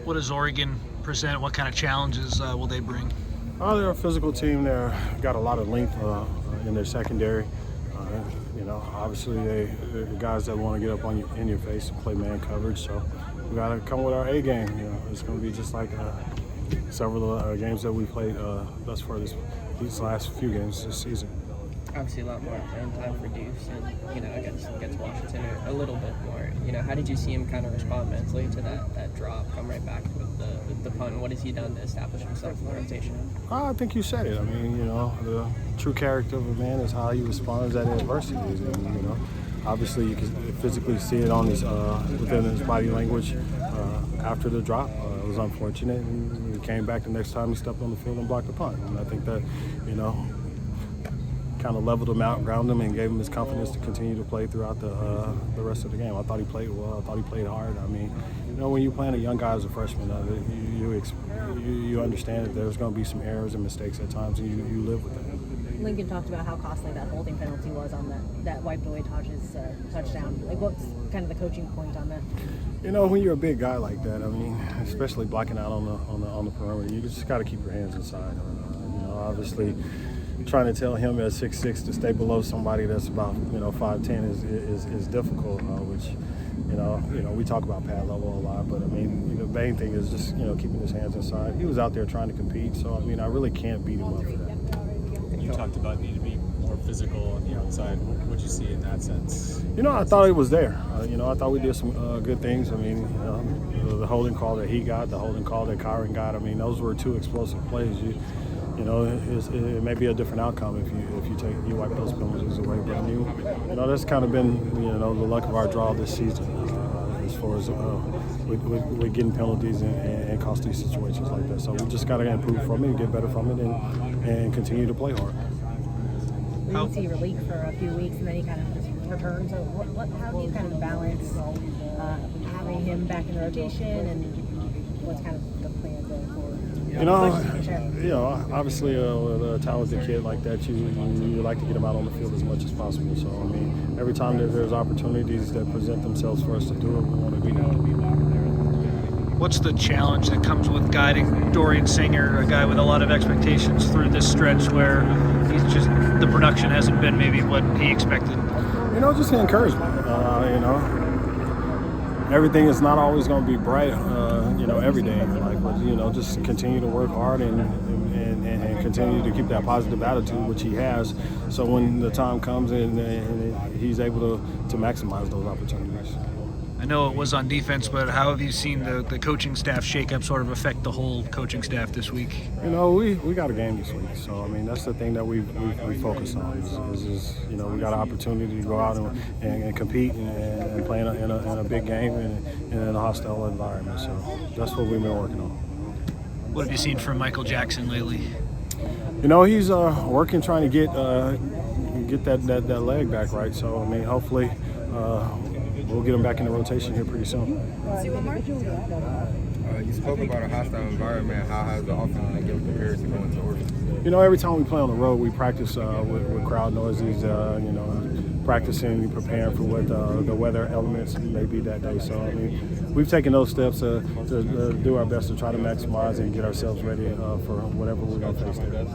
What does Oregon present? What kind of challenges will they bring? They're a physical team. They've got a lot of length in their secondary. Obviously they're guys that want to get up on in your face and play man coverage. So we got to come with our A game. It's going to be just like several games that we played thus far these last few games this season. Obviously a lot more playing time for Duce and, against Washington a little bit more. How did you see him kind of respond mentally to that drop, come right back with the punt? What has he done to establish himself in the rotation? I think you said it. I mean, the true character of a man is how he responds at adversity. Obviously you can physically see it on his within his body language after the drop. It was unfortunate, and he came back the next time he stepped on the field and blocked the punt. And I think that, kind of leveled him out, grounded him, and gave him his confidence to continue to play throughout the rest of the game. I thought he played well. I thought he played hard. I mean, when you're playing a young guy as a freshman, you understand that there's going to be some errors and mistakes at times, and you live with that. Lincoln talked about how costly that holding penalty was on that wiped away Taj's touchdown. What's kind of the coaching point on that? When you're a big guy like that, I mean, especially blocking out on the perimeter, you just got to keep your hands inside. Obviously, trying to tell him at 6'6" to stay below somebody that's about 5'10" is difficult. Which we talk about pad level a lot, but I mean the main thing is just keeping his hands inside. He was out there trying to compete, so I mean I really can't beat him up for that. You talked about needing to be more physical on the outside. What did you see in that sense? I thought it was there. I thought we did some good things. I mean, the holding call that he got, the holding call that Kyron got. I mean, those were two explosive plays. It may be a different outcome if you wipe those penalties away. But that's kind of been the luck of our draw this season as far as with getting penalties and costly situations like that. So we just got to improve from it, get better from it, and continue to play hard. We didn't see Raleek for a few weeks, and then he kind of just returned. So how do you kind of balance having him back in the rotation, and what's kind of the plan going forward? Obviously with a talented kid like that, you like to get him out on the field as much as possible. So, I mean, every time that there's opportunities that present themselves for us to do it, we want to be there. What's the challenge that comes with guiding Dorian Singer, a guy with a lot of expectations through this stretch where the production hasn't been maybe what he expected? Just encouragement. Everything is not always going to be bright, every day in your life. But, just continue to work hard and continue to keep that positive attitude, which he has. So when the time comes and he's able to maximize those opportunities. I know it was on defense, but how have you seen the coaching staff shakeup sort of affect the whole coaching staff this week? We got a game this week, so I mean that's the thing that we focus on. Is we got an opportunity to go out and compete and play in a big game and in a hostile environment. So that's what we've been working on. What have you seen from Michael Jackson lately? He's working, trying to get that leg back right. So I mean, hopefully. We'll get him back in the rotation here pretty soon. You spoke about a hostile environment. How has the offense been given compared to going to Oregon? Every time we play on the road, we practice with crowd noises, practicing, preparing for what the weather elements may be that day. So, I mean, we've taken those steps to do our best to try to maximize and get ourselves ready for whatever we're going to face there.